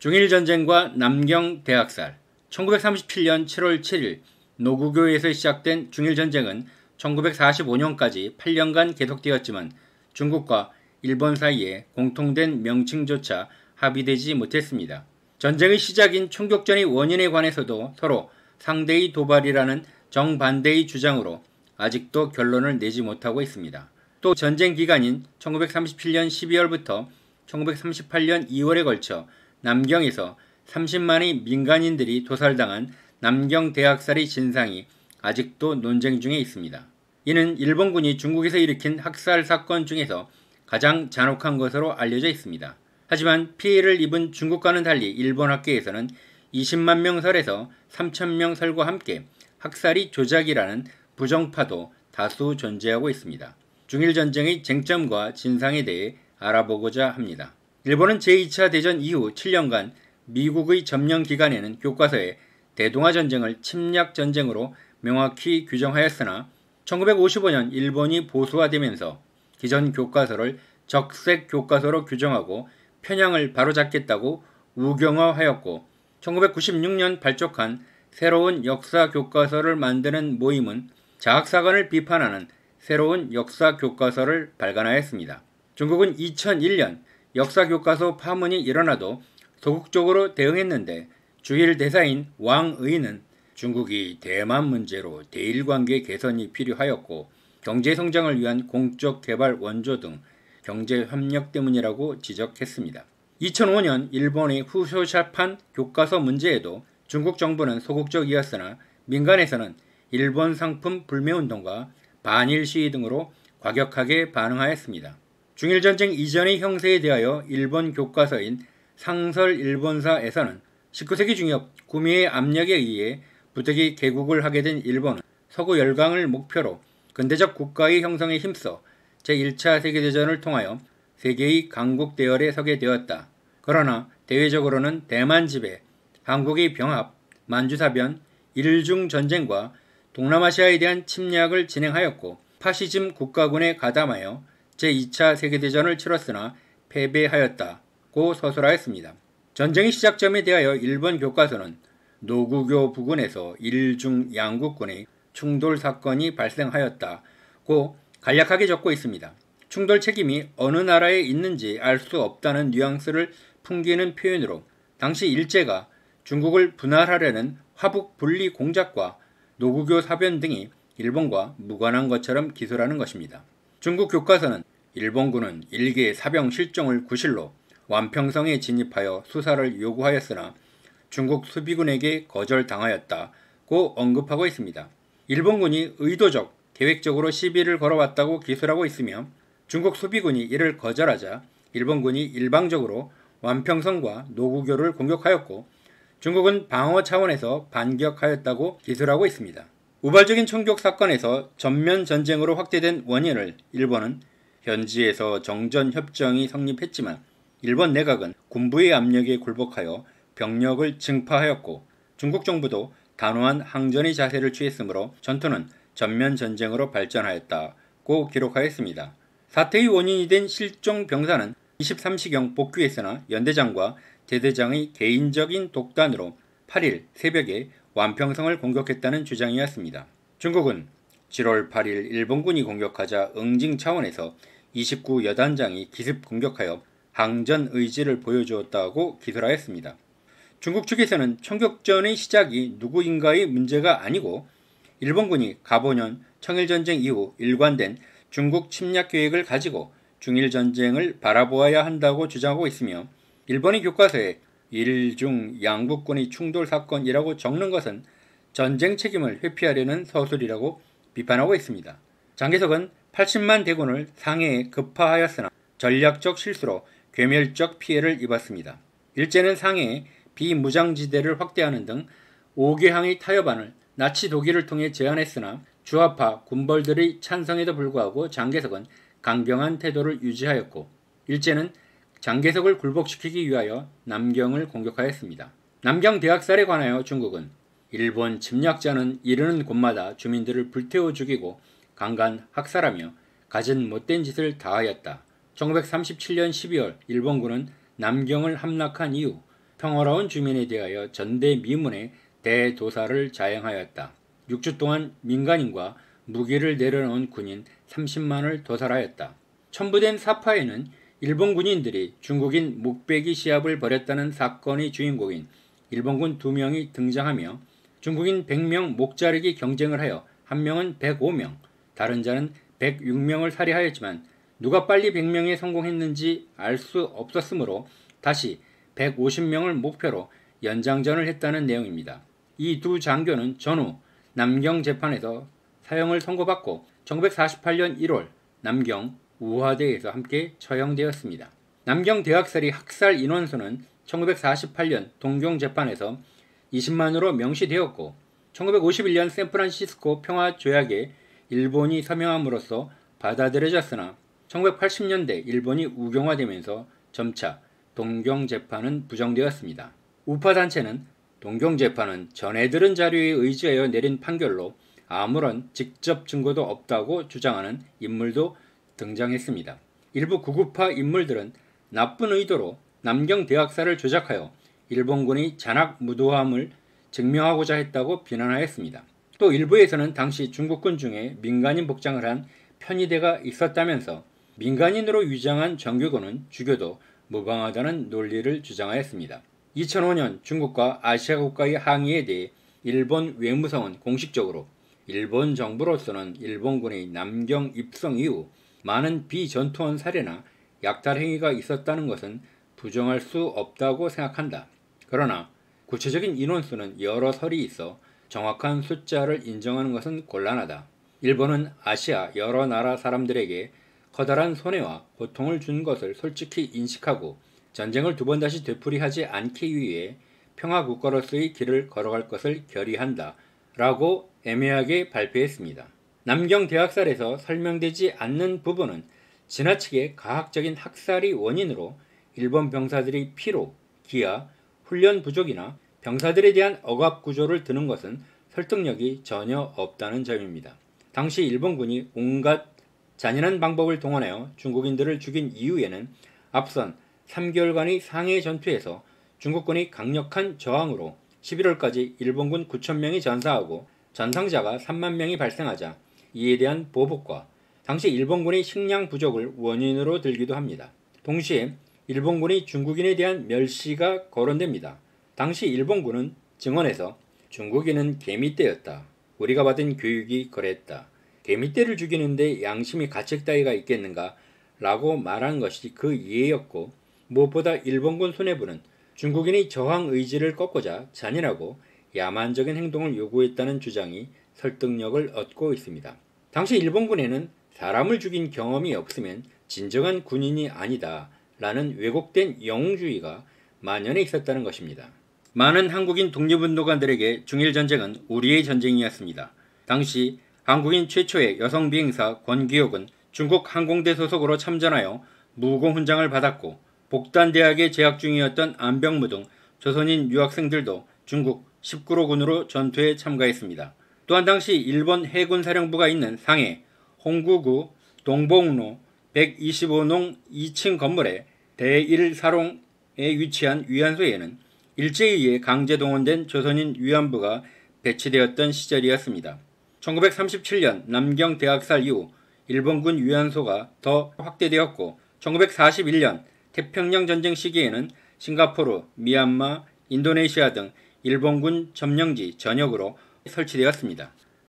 중일전쟁과 남경 대학살. 1937년 7월 7일 노구교에서 시작된 중일전쟁은 1945년까지 8년간 계속되었지만 중국과 일본 사이에 공통된 명칭조차 합의되지 못했습니다. 전쟁의 시작인 총격전의 원인에 관해서도 서로 상대의 도발이라는 정반대의 주장으로 아직도 결론을 내지 못하고 있습니다. 또 전쟁 기간인 1937년 12월부터 1938년 2월에 걸쳐 남경에서 30만의 민간인들이 도살당한 남경 대학살의 진상이 아직도 논쟁 중에 있습니다. 이는 일본군이 중국에서 일으킨 학살 사건 중에서 가장 잔혹한 것으로 알려져 있습니다. 하지만 피해를 입은 중국과는 달리 일본 학계에서는 20만 명 설에서 3천 명 설과 함께 학살이 조작이라는 부정파도 다수 존재하고 있습니다. 중일전쟁의 쟁점과 진상에 대해 알아보고자 합니다. 일본은 제2차 대전 이후 7년간 미국의 점령 기간에는 교과서에 대동아전쟁을 침략전쟁으로 명확히 규정하였으나 1955년 일본이 보수화되면서 기존 교과서를 적색 교과서로 규정하고 편향을 바로잡겠다고 우경화하였고 1996년 발족한 새로운 역사 교과서를 만드는 모임은 자학사관을 비판하는 새로운 역사 교과서를 발간하였습니다. 중국은 2001년 역사교과서 파문이 일어나도 소극적으로 대응했는데 주일 대사인 왕의는 중국이 대만 문제로 대일관계 개선이 필요하였고 경제성장을 위한 공적 개발 원조 등 경제협력 때문이라고 지적했습니다. 2005년 일본의 후쇼샤판 교과서 문제에도 중국 정부는 소극적이었으나 민간에서는 일본 상품 불매운동과 반일 시위 등으로 과격하게 반응하였습니다. 중일전쟁 이전의 형세에 대하여 일본 교과서인 상설일본사에서는 19세기 중엽 구미의 압력에 의해 부득이 개국을 하게 된 일본은 서구 열강을 목표로 근대적 국가의 형성에 힘써 제1차 세계대전을 통하여 세계의 강국 대열에 서게 되었다. 그러나 대외적으로는 대만 지배, 한국의 병합, 만주사변, 일중 전쟁과 동남아시아에 대한 침략을 진행하였고 파시즘 국가군에 가담하여 제2차 세계대전을 치렀으나 패배하였다고 서술하였습니다. 전쟁의 시작점에 대하여 일본 교과서는 노구교 부근에서 일중 양국군의 충돌 사건이 발생하였다고 간략하게 적고 있습니다. 충돌 책임이 어느 나라에 있는지 알 수 없다는 뉘앙스를 풍기는 표현으로 당시 일제가 중국을 분할하려는 화북 분리 공작과 노구교 사변 등이 일본과 무관한 것처럼 기술하는 것입니다. 중국 교과서는 일본군은 일개 사병 실종을 구실로 완평성에 진입하여 수사를 요구하였으나 중국 수비군에게 거절당하였다고 언급하고 있습니다. 일본군이 의도적, 계획적으로 시비를 걸어왔다고 기술하고 있으며 중국 수비군이 이를 거절하자 일본군이 일방적으로 완평성과 노구교를 공격하였고 중국은 방어 차원에서 반격하였다고 기술하고 있습니다. 우발적인 총격 사건에서 전면 전쟁으로 확대된 원인을 일본은 현지에서 정전협정이 성립했지만 일본 내각은 군부의 압력에 굴복하여 병력을 증파하였고 중국 정부도 단호한 항전의 자세를 취했으므로 전투는 전면 전쟁으로 발전하였다고 기록하였습니다. 사태의 원인이 된 실종 병사는 23시경 복귀했으나 연대장과 대대장의 개인적인 독단으로 8일 새벽에 완평성을 공격했다는 주장이었습니다. 중국은 7월 8일 일본군이 공격하자 응징 차원에서 29 여단장이 기습 공격하여 항전 의지를 보여주었다고 기술하였습니다. 중국 측에서는 총격전의 시작이 누구인가의 문제가 아니고 일본군이 가보년 청일전쟁 이후 일관된 중국 침략 계획을 가지고 중일전쟁을 바라보아야 한다고 주장하고 있으며 일본의 교과서에 일중 양국군의 충돌 사건이라고 적는 것은 전쟁 책임을 회피하려는 서술이라고 비판하고 있습니다. 장개석은 80만 대군을 상해에 급파하였으나 전략적 실수로 괴멸적 피해를 입었습니다. 일제는 상해에 비무장지대를 확대하는 등 5개항의 타협안을 나치 독일을 통해 제안했으나 주화파 군벌들의 찬성에도 불구하고 장개석은 강경한 태도를 유지하였고 일제는 장개석을 굴복시키기 위하여 남경을 공격하였습니다. 남경 대학살에 관하여 중국은 일본 침략자는 이르는 곳마다 주민들을 불태워 죽이고 강간 학살하며 갖은 못된 짓을 다하였다. 1937년 12월 일본군은 남경을 함락한 이후 평화로운 주민에 대하여 전대미문의 대도사를 자행하였다. 6주 동안 민간인과 무기를 내려놓은 군인 30만을 도살하였다. 첨부된 사파에는 일본 군인들이 중국인 목베기 시합을 벌였다는 사건의 주인공인 일본군 2명이 등장하며 중국인 100명 목자르기 경쟁을 하여 한 명은 105명, 다른 자는 106명을 살해하였지만 누가 빨리 100명에 성공했는지 알 수 없었으므로 다시 150명을 목표로 연장전을 했다는 내용입니다. 이 두 장교는 전후 남경 재판에서 사형을 선고받고 1948년 1월 남경 우화대에서 함께 처형되었습니다. 남경 대학살이 학살 인원수는 1948년 동경재판에서 20만으로 명시되었고 1951년 샌프란시스코 평화조약에 일본이 서명함으로써 받아들여졌으나 1980년대 일본이 우경화되면서 점차 동경재판은 부정되었습니다. 우파단체는 동경재판은 전해 들은 자료에 의지하여 내린 판결로 아무런 직접 증거도 없다고 주장하는 인물도 등장했습니다. 일부 구구파 인물들은 나쁜 의도로 남경 대학살을 조작하여 일본군이 잔악무도함을 증명하고자 했다고 비난하였습니다. 또 일부에서는 당시 중국군 중에 민간인 복장을 한 편의대가 있었다면서 민간인으로 위장한 정규군은 죽여도 무방하다는 논리를 주장하였습니다. 2005년 중국과 아시아 국가의 항의에 대해 일본 외무성은 공식적으로 일본 정부로서는 일본군의 남경 입성 이후 많은 비전투원 사례나 약탈 행위가 있었다는 것은 부정할 수 없다고 생각한다. 그러나 구체적인 인원수는 여러 설이 있어 정확한 숫자를 인정하는 것은 곤란하다. 일본은 아시아 여러 나라 사람들에게 커다란 손해와 고통을 준 것을 솔직히 인식하고 전쟁을 두 번 다시 되풀이하지 않기 위해 평화국가로서의 길을 걸어갈 것을 결의한다. 라고 애매하게 발표했습니다. 남경 대학살에서 설명되지 않는 부분은 지나치게 가학적인 학살이 원인으로 일본 병사들이 피로, 기아, 훈련 부족이나 병사들에 대한 억압 구조를 드는 것은 설득력이 전혀 없다는 점입니다. 당시 일본군이 온갖 잔인한 방법을 동원하여 중국인들을 죽인 이후에는 앞선 3개월간의 상해 전투에서 중국군이 강력한 저항으로 11월까지 일본군 9,000명이 전사하고 전상자가 3만 명이 발생하자 이에 대한 보복과 당시 일본군의 식량 부족을 원인으로 들기도 합니다. 동시에 일본군이 중국인에 대한 멸시가 거론됩니다. 당시 일본군은 증언에서 중국인은 개미떼였다. 우리가 받은 교육이 그랬다. 개미떼를 죽이는데 양심이 가책 따위가 있겠는가? 라고 말한 것이 그 이해였고 무엇보다 일본군 수뇌부는 중국인이 저항 의지를 꺾고자 잔인하고 야만적인 행동을 요구했다는 주장이 설득력을 얻고 있습니다. 당시 일본군에는 사람을 죽인 경험이 없으면 진정한 군인이 아니다 라는 왜곡된 영웅주의가 만연해 있었다는 것입니다. 많은 한국인 독립운동가들에게 중일전쟁은 우리의 전쟁이었습니다. 당시 한국인 최초의 여성 비행사 권기옥은 중국 항공대 소속으로 참전하여 무공훈장을 받았고 복단대학에 재학 중이었던 안병무 등 조선인 유학생들도 중국 19호군으로 전투에 참가했습니다. 또한 당시 일본 해군사령부가 있는 상해 홍구구 동봉로 125농 2층 건물의 대1사롱에 위치한 위안소에는 일제에 의해 강제 동원된 조선인 위안부가 배치되었던 시절이었습니다. 1937년 남경 대학살 이후 일본군 위안소가 더 확대되었고 1941년 태평양 전쟁 시기에는 싱가포르, 미얀마, 인도네시아 등 일본군 점령지 전역으로 설치되었습니다.